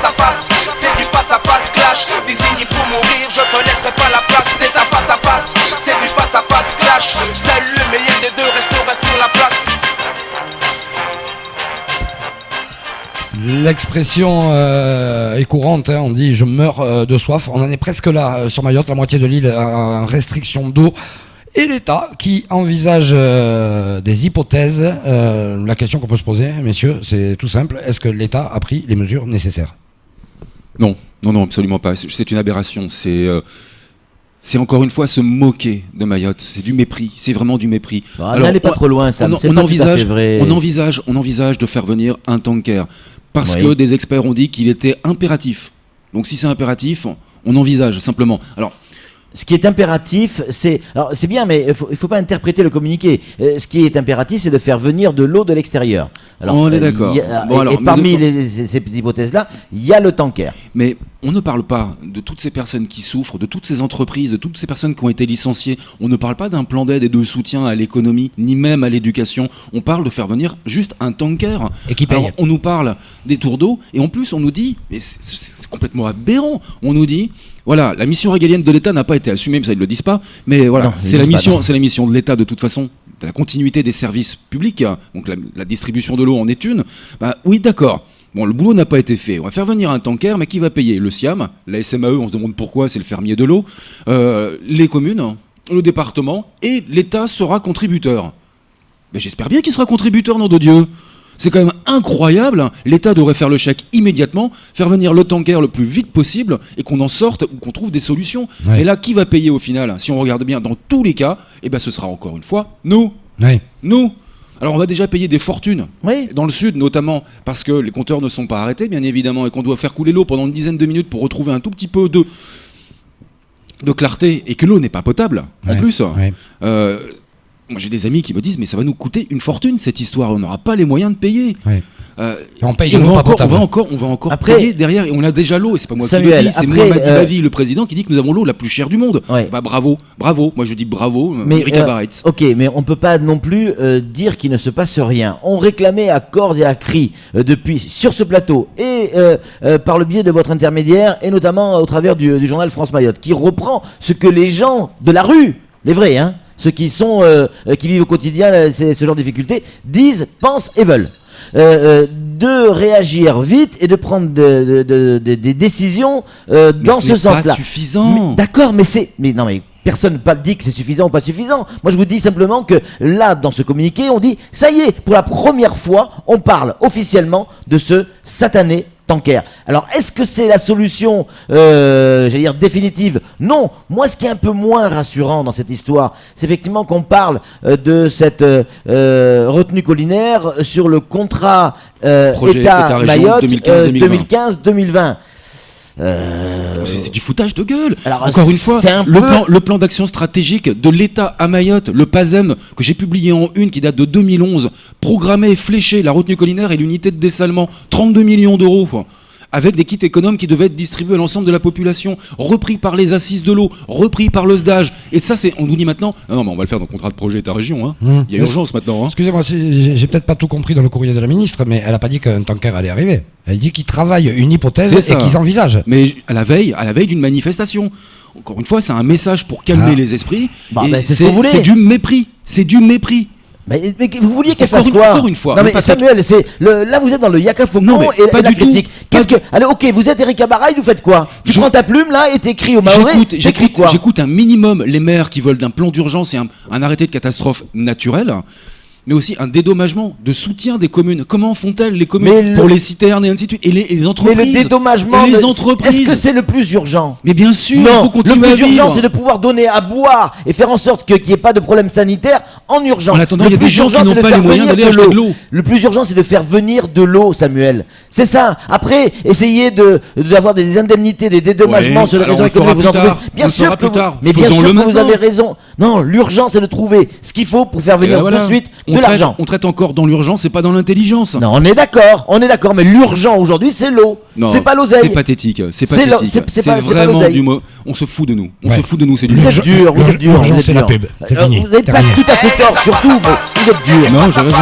face à face, c'est du face à face clash. Désigné pour mourir, je te laisserai pas la place. C'est un face à face, c'est du face à face clash. Seul le meilleur des deux restera sur la place. L'expression est courante, hein, on dit je meurs de soif. On en est presque là sur Mayotte, la moitié de l'île en restriction d'eau. Et l'État qui envisage des hypothèses. La question qu'on peut se poser, messieurs, c'est tout simple. Est-ce que l'État a pris les mesures nécessaires ? Non, absolument pas. C'est une aberration. C'est encore une fois se moquer de Mayotte. C'est du mépris. C'est vraiment du mépris. N'allez pas trop loin, ça. On envisage de faire venir un tanker parce que des experts ont dit qu'il était impératif. Donc si c'est impératif, on envisage simplement. Alors, ce qui est impératif, c'est bien, mais il faut pas interpréter le communiqué. Ce qui est impératif, c'est de faire venir de l'eau de l'extérieur. Alors, on est d'accord. Parmi ces hypothèses-là, il y a le tanker. Mais on ne parle pas de toutes ces personnes qui souffrent, de toutes ces entreprises, de toutes ces personnes qui ont été licenciées. On ne parle pas d'un plan d'aide et de soutien à l'économie, ni même à l'éducation. On parle de faire venir juste un tanker. Et qui paye. Alors, on nous parle des tours d'eau, et en plus on nous dit, mais c'est complètement aberrant, on nous dit... Voilà, la mission régalienne de l'État n'a pas été assumée, mais ça ils ne le disent pas. Mais voilà, c'est la mission de l'État de toute façon, de la continuité des services publics. Donc la distribution de l'eau en est une. Bah oui, d'accord. Bon, le boulot n'a pas été fait. On va faire venir un tanker, mais qui va payer ? Le SIAM, la SMAE, on se demande pourquoi, c'est le fermier de l'eau. Les communes, le département et l'État sera contributeur. Mais j'espère bien qu'il sera contributeur, nom de Dieu. C'est quand même incroyable, l'État devrait faire le chèque immédiatement, faire venir le tanker le plus vite possible et qu'on en sorte ou qu'on trouve des solutions. Ouais. Et là, qui va payer au final ? Si on regarde bien, dans tous les cas, ce sera encore une fois nous. Ouais. Nous. Alors on va déjà payer des fortunes, oui. Dans le sud notamment, parce que les compteurs ne sont pas arrêtés, bien évidemment, et qu'on doit faire couler l'eau pendant une dizaine de minutes pour retrouver un tout petit peu de clarté, et que l'eau n'est pas potable, en plus. Ouais. Moi j'ai des amis qui me disent mais ça va nous coûter une fortune cette histoire, on n'aura pas les moyens de payer. Ouais. On paye on va encore après, payer derrière et on a déjà l'eau et c'est pas moi Samuel, qui le dis, c'est Mohamed Bavi, le président qui dit que nous avons l'eau la plus chère du monde. Ouais. Bah bravo, moi je dis bravo, Erika Baretz. Ok, mais on peut pas non plus dire qu'il ne se passe rien. On réclamait à corps et à cri depuis sur ce plateau et par le biais de votre intermédiaire et notamment au travers du journal France Mayotte qui reprend ce que les gens de la rue, les vrais, hein, ceux qui vivent au quotidien ce genre de difficultés, disent, pensent et veulent. De réagir vite et de prendre des décisions dans ce sens-là. C'est pas suffisant. D'accord, mais personne ne dit que c'est suffisant ou pas suffisant. Moi, je vous dis simplement que là, dans ce communiqué, on dit, ça y est, pour la première fois, on parle officiellement de ce satané tanker. Alors, est-ce que c'est la solution, définitive ? Non. Moi, ce qui est un peu moins rassurant dans cette histoire, c'est effectivement qu'on parle de cette retenue collinaire sur le contrat État Mayotte 2015-2020. C'est du foutage de gueule. Alors, encore une fois, le plan d'action stratégique de l'État à Mayotte, le PASEM, que j'ai publié en une qui date de 2011, programmé, fléché, la retenue collinaire et l'unité de dessalement, 32 millions d'euros. Avec des kits économes qui devaient être distribués à l'ensemble de la population, repris par les assises de l'eau, repris par le SDAGE. Et ça, on nous dit maintenant, non mais on va le faire dans le contrat de projet État-région, hein. Il y a urgence maintenant. Hein. Excusez-moi, j'ai peut-être pas tout compris dans le courrier de la ministre, mais elle a pas dit qu'un tanker allait arriver. Elle dit qu'ils travaillent une hypothèse et qu'ils envisagent. Mais à la veille d'une manifestation. Encore une fois, c'est un message pour calmer les esprits. C'est du mépris. C'est du mépris. Mais vous vouliez qu'elle fasse quoi ? Encore une fois. Non mais Samuel, là vous êtes dans le Yaka Faucon et la critique. Allez, ok, vous êtes Erika Baretz, vous faites quoi ? Tu prends ta plume là et t'écris au Maoré. J'écris quoi ? J'écoute un minimum les maires qui veulent d'un plan d'urgence et un arrêté de catastrophe naturelle. Mais aussi un dédommagement de soutien des communes. Comment font-elles les communes pour les citernes et ainsi de suite, et les entreprises. Mais le dédommagement, est-ce que c'est le plus urgent ? Mais bien sûr, non, il faut continuer le plus urgent, c'est de pouvoir donner à boire et faire en sorte qu'il n'y ait pas de problème sanitaire en urgence. En attendant, il y a des gens qui n'ont pas les moyens d'aller acheter de l'eau. Le plus urgent, c'est de faire venir de l'eau, Samuel. C'est ça. Après, essayez d'avoir des indemnités, des dédommagements sur les raisons économiques de vos entreprises. Bien sûr que vous avez raison. Non, l'urgence, c'est de trouver ce qu'il faut pour faire venir de suite de l'argent. On traite encore dans l'urgence et pas dans l'intelligence. Non, on est d'accord, mais l'urgent aujourd'hui, c'est l'eau. C'est pas l'oseille. C'est pathétique. C'est vraiment du mot. On se fout de nous. C'est du Vous êtes dur. C'est la pub. C'est fini. Vous n'avez pas tout à fait tort, surtout, mais vous êtes dur. Non, j'ai raison.